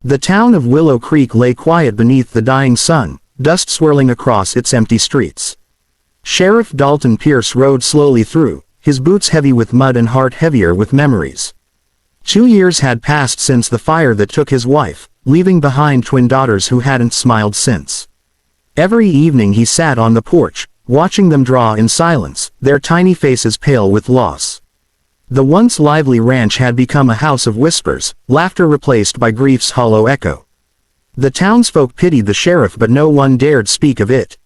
The town of Willow Creek lay quiet beneath the dying sun, dust swirling across its empty streets. Sheriff Dalton Pierce rode slowly through, his boots heavy with mud and heart heavier with memories. 2 years had passed since the fire that took his wife, leaving behind twin daughters who hadn't smiled since. Every evening he sat on the porch, watching them draw in silence, their tiny faces pale with loss. The once lively ranch had become a house of whispers, laughter replaced by grief's hollow echo. The townsfolk pitied the sheriff, but no one dared speak of it.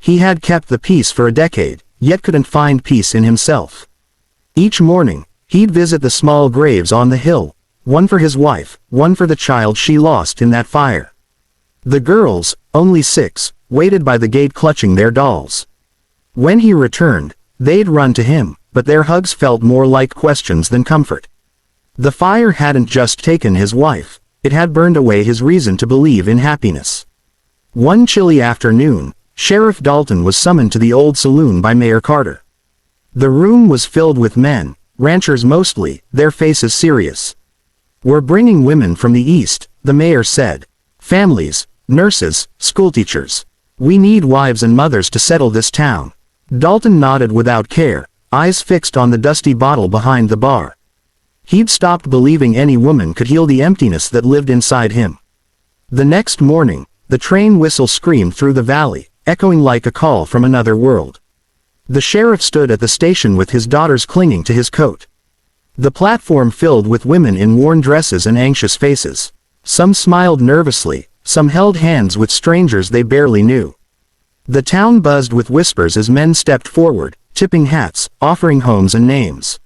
He had kept the peace for a decade, yet couldn't find peace in himself. Each morning, he'd visit the small graves on the hill, one for his wife, one for the child she lost in that fire. The girls, only 6, waited by the gate clutching their dolls. When he returned, they'd run to him, but their hugs felt more like questions than comfort. The fire hadn't just taken his wife, it had burned away his reason to believe in happiness. One chilly afternoon, Sheriff Dalton was summoned to the old saloon by Mayor Carter. The room was filled with men, ranchers mostly, their faces serious. "We're bringing women from the east," the mayor said. "Families, nurses, schoolteachers. We need wives and mothers to settle this town." Dalton nodded without care, eyes fixed on the dusty bottle behind the bar. He'd stopped believing any woman could heal the emptiness that lived inside him. The next morning, the train whistle screamed through the valley, echoing like a call from another world. The sheriff stood at the station with his daughters clinging to his coat. The platform filled with women in worn dresses and anxious faces. Some smiled nervously, some held hands with strangers they barely knew. The town buzzed with whispers as men stepped forward, tipping hats, offering homes and names.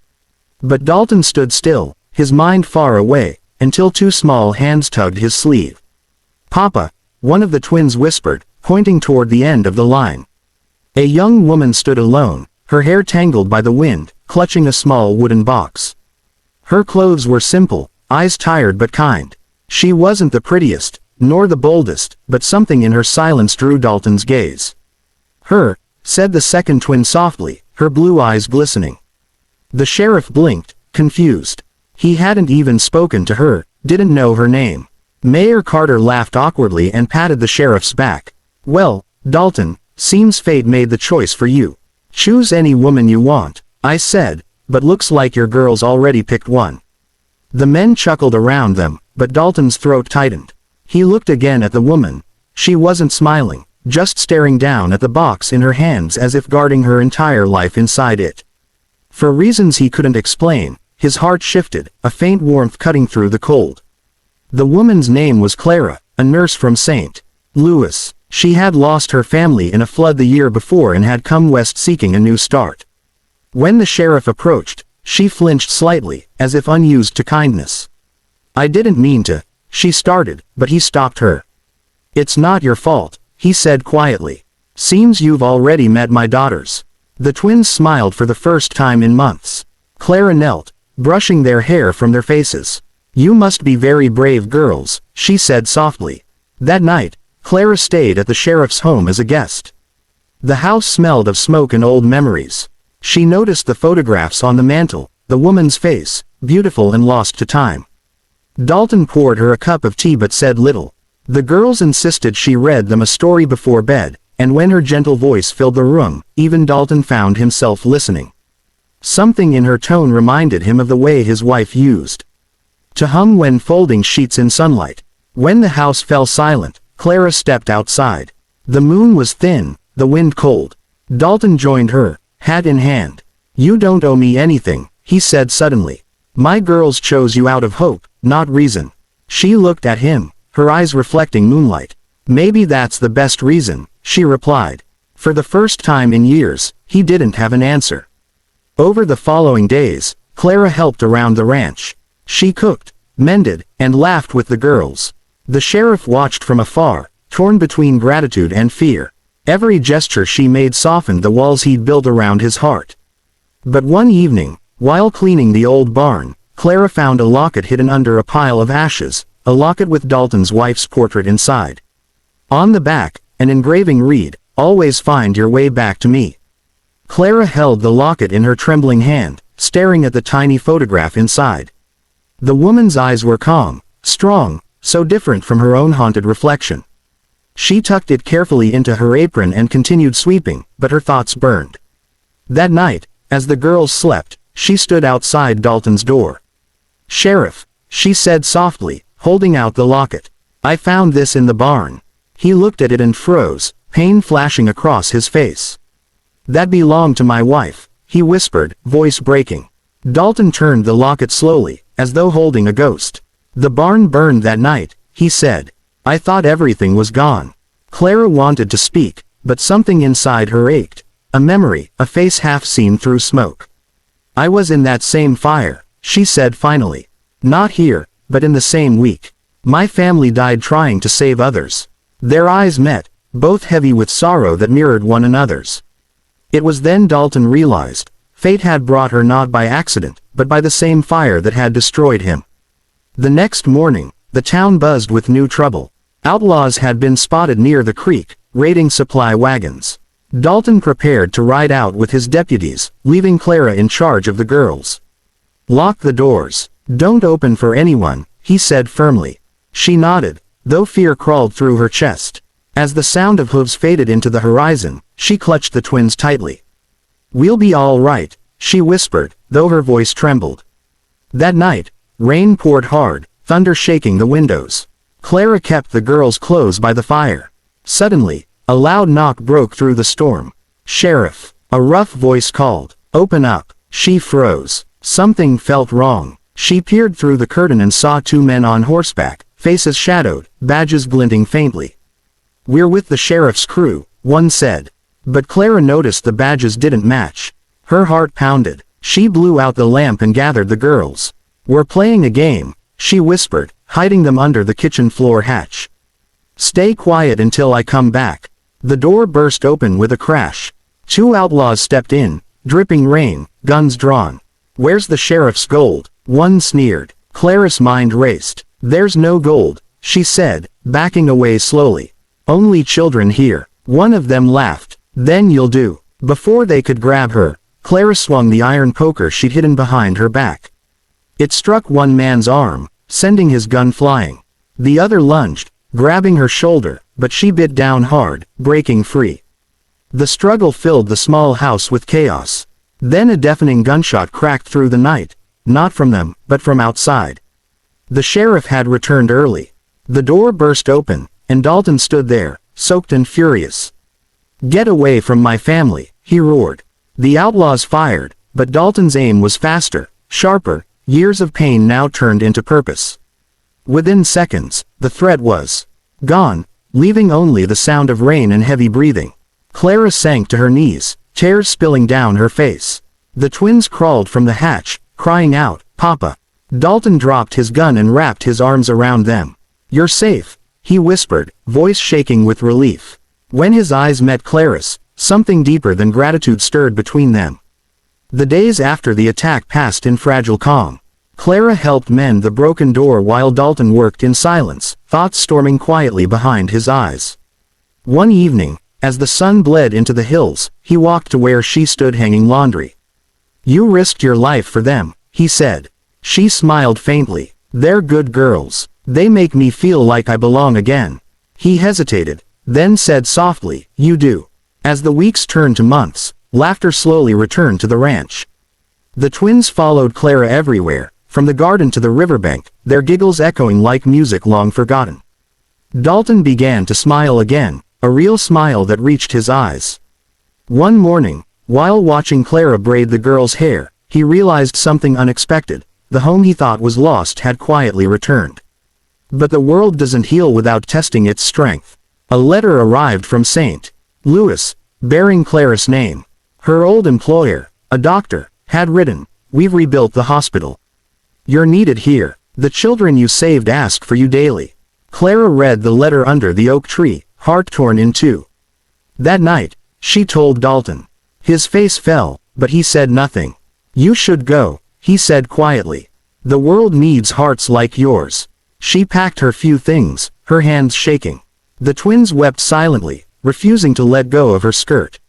But Dalton stood still, his mind far away, until 2 small hands tugged his sleeve. "Papa," one of the twins whispered, pointing toward the end of the line. A young woman stood alone, her hair tangled by the wind, clutching a small wooden box. Her clothes were simple, eyes tired but kind. She wasn't the prettiest, nor the boldest, but something in her silence drew Dalton's gaze. "Her," said the second twin softly, her blue eyes glistening. The sheriff blinked, confused. He hadn't even spoken to her, didn't know her name. Mayor Carter laughed awkwardly and patted the sheriff's back. "Well, Dalton, seems fate made the choice for you. Choose any woman you want," I said, "but looks like your girl's already picked one." The men chuckled around them, but Dalton's throat tightened. He looked again at the woman. She wasn't smiling, just staring down at the box in her hands as if guarding her entire life inside it. For reasons he couldn't explain, his heart shifted, a faint warmth cutting through the cold. The woman's name was Clara, a nurse from St. Louis. She had lost her family in a flood the year before and had come west seeking a new start. When the sheriff approached, she flinched slightly, as if unused to kindness. "I didn't mean to," she started, but he stopped her. "It's not your fault," he said quietly. "Seems you've already met my daughters." The twins smiled for the first time in months. Clara knelt, brushing their hair from their faces. "You must be very brave girls," she said softly. That night, Clara stayed at the sheriff's home as a guest. The house smelled of smoke and old memories. She noticed the photographs on the mantel, the woman's face, beautiful and lost to time. Dalton poured her a cup of tea but said little. The girls insisted she read them a story before bed, and when her gentle voice filled the room, even Dalton found himself listening. Something in her tone reminded him of the way his wife used to hum when folding sheets in sunlight. When the house fell silent, Clara stepped outside. The moon was thin, the wind cold. Dalton joined her, hat in hand. "You don't owe me anything," he said suddenly. "My girls chose you out of hope, not reason." She looked at him, her eyes reflecting moonlight. "Maybe that's the best reason," she replied. For the first time in years, he didn't have an answer. Over the following days, Clara helped around the ranch. She cooked, mended, and laughed with the girls. The sheriff watched from afar, torn between gratitude and fear. Every gesture she made softened the walls he'd built around his heart. But one evening, while cleaning the old barn, Clara found a locket hidden under a pile of ashes, a locket with Dalton's wife's portrait inside. On the back, an engraving read, "Always find your way back to me." Clara held the locket in her trembling hand, staring at the tiny photograph inside. The woman's eyes were calm, strong, so different from her own haunted reflection. She tucked it carefully into her apron and continued sweeping, but her thoughts burned. That night, as the girls slept, she stood outside Dalton's door. "Sheriff," she said softly, holding out the locket. "I found this in the barn." He looked at it and froze, pain flashing across his face. "That belonged to my wife," he whispered, voice breaking. Dalton turned the locket slowly, as though holding a ghost. "The barn burned that night," he said. "I thought everything was gone." Clara wanted to speak, but something inside her ached. A memory, a face half seen through smoke. "I was in that same fire," she said finally. "Not here, but in the same week. My family died trying to save others." Their eyes met, both heavy with sorrow that mirrored one another's. It was then Dalton realized, fate had brought her not by accident, but by the same fire that had destroyed him. The next morning, the town buzzed with new trouble. Outlaws had been spotted near the creek, raiding supply wagons. Dalton prepared to ride out with his deputies, leaving Clara in charge of the girls. "Lock the doors. Don't open for anyone," he said firmly. She nodded, though fear crawled through her chest. As the sound of hooves faded into the horizon, she clutched the twins tightly. "We'll be all right," she whispered, though her voice trembled. That night, rain poured hard, thunder shaking the windows. Clara kept the girls close by the fire. Suddenly, a loud knock broke through the storm. "Sheriff," a rough voice called. "Open up." She froze. Something felt wrong. She peered through the curtain and saw two men on horseback, faces shadowed, badges glinting faintly. "We're with the sheriff's crew," one said. But Clara noticed the badges didn't match. Her heart pounded. She blew out the lamp and gathered the girls. "We're playing a game," she whispered, hiding them under the kitchen floor hatch. "Stay quiet until I come back." The door burst open with a crash. Two outlaws stepped in, dripping rain, guns drawn. "Where's the sheriff's gold?" one sneered. Clara's mind raced. "There's no gold," she said, backing away slowly. "Only children here." One of them laughed. "Then you'll do." Before they could grab her, Clara swung the iron poker she'd hidden behind her back. It struck one man's arm, sending his gun flying. The other lunged, grabbing her shoulder, but she bit down hard, breaking free. The struggle filled the small house with chaos. Then a deafening gunshot cracked through the night, not from them, but from outside. The sheriff had returned early. The door burst open, and Dalton stood there, soaked and furious. "Get away from my family," he roared. The outlaws fired, but Dalton's aim was faster, sharper. Years of pain now turned into purpose. Within seconds, the threat was gone, leaving only the sound of rain and heavy breathing. Clara sank to her knees, tears spilling down her face. The twins crawled from the hatch, crying out, "Papa!" Dalton dropped his gun and wrapped his arms around them. "You're safe," he whispered, voice shaking with relief. When his eyes met Clara's, something deeper than gratitude stirred between them. The days after the attack passed in fragile calm. Clara helped mend the broken door while Dalton worked in silence, thoughts storming quietly behind his eyes. One evening, as the sun bled into the hills, he walked to where she stood hanging laundry. "You risked your life for them," he said. She smiled faintly. "They're good girls. They make me feel like I belong again." He hesitated, then said softly, "You do." As the weeks turned to months, laughter slowly returned to the ranch. The twins followed Clara everywhere, from the garden to the riverbank, their giggles echoing like music long forgotten. Dalton began to smile again, a real smile that reached his eyes. One morning, while watching Clara braid the girl's hair, he realized something unexpected. The home he thought was lost had quietly returned. But the world doesn't heal without testing its strength. A letter arrived from St. Louis, bearing Clara's name. Her old employer, a doctor, had written, "We've rebuilt the hospital. You're needed here. The children you saved ask for you daily." Clara read the letter under the oak tree, heart torn in two. That night, she told Dalton. His face fell, but he said nothing. "You should go," he said quietly. "The world needs hearts like yours." She packed her few things, her hands shaking. The twins wept silently, refusing to let go of her skirt.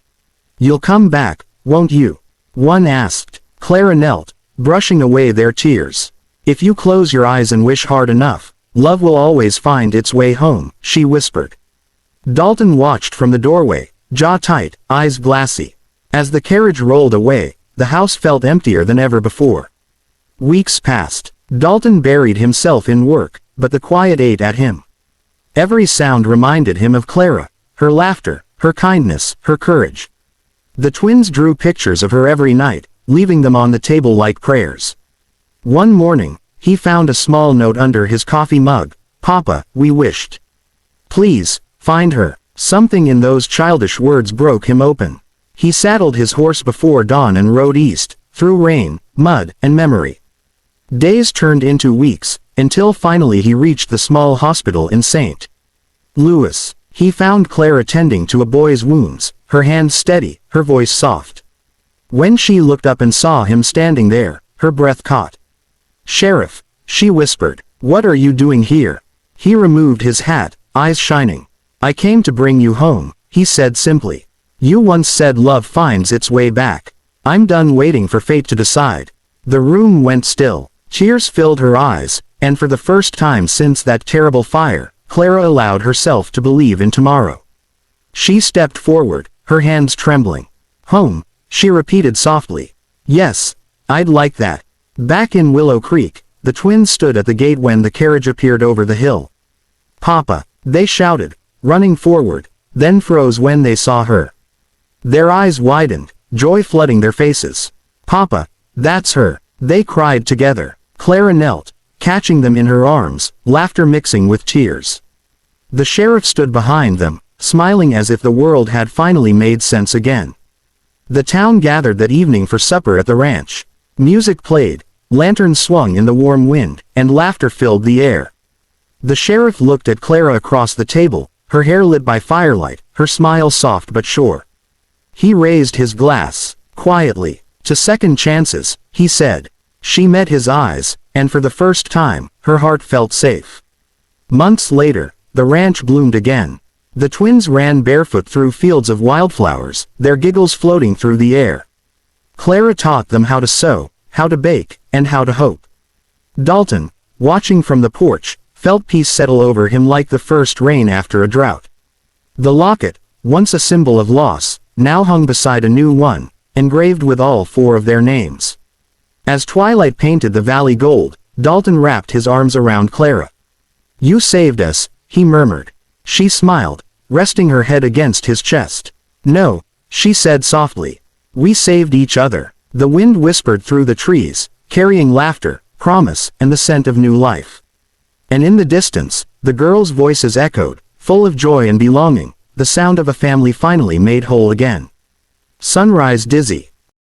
"You'll come back, won't you?" one asked. Clara knelt, brushing away their tears. "If you close your eyes and wish hard enough, Love will always find its way home, she whispered. Dalton watched from the doorway, jaw tight, eyes glassy. As the carriage rolled away, the house felt emptier than ever before. Weeks passed. Dalton buried himself in work, but the quiet ate at him. Every sound reminded him of Clara, her laughter, her kindness, her courage. The twins drew pictures of her every night, leaving them on the table like prayers. One morning, he found a small note under his coffee mug. "Papa, we wished. Please, find her." Something in those childish words broke him open. He saddled his horse before dawn and rode east, through rain, mud, and memory. Days turned into weeks, until finally he reached the small hospital in St. Louis. He found Clara tending to a boy's wounds, her hands steady, her voice soft. When she looked up and saw him standing there, her breath caught. "Sheriff," she whispered, "what are you doing here?" He removed his hat, eyes shining. "I came to bring you home," he said simply. "You once said love finds its way back. I'm done waiting for fate to decide." The room went still. Tears filled her eyes, and for the first time since that terrible fire, Clara allowed herself to believe in tomorrow. She stepped forward, her hands trembling. "Home," she repeated softly. "Yes, I'd like that." Back in Willow Creek, the twins stood at the gate when the carriage appeared over the hill. "Papa," they shouted, running forward, then froze when they saw her. Their eyes widened, joy flooding their faces. "Papa, that's her," they cried together. Clara knelt, catching them in her arms, laughter mixing with tears. The sheriff stood behind them, smiling as if the world had finally made sense again. The town gathered that evening for supper at the ranch. Music played, lanterns swung in the warm wind, and laughter filled the air. The sheriff looked at Clara across the table, her hair lit by firelight, her smile soft but sure. He raised his glass, quietly. "To second chances," he said. She met his eyes, and for the first time, her heart felt safe. Months later, the ranch bloomed again. The twins ran barefoot through fields of wildflowers, their giggles floating through the air. Clara taught them how to sew, how to bake, and how to hope. Dalton, watching from the porch, felt peace settle over him like the first rain after a drought. The locket, once a symbol of loss, now hung beside a new one, engraved with all four of their names. As twilight painted the valley gold, Dalton wrapped his arms around Clara. "You saved us," he murmured. She smiled, resting her head against his chest. "No," she said softly. "We saved each other." The wind whispered through the trees, carrying laughter, promise, and the scent of new life. And in the distance, the girls' voices echoed, full of joy and belonging, the sound of a family finally made whole again. Sunrise dizzy.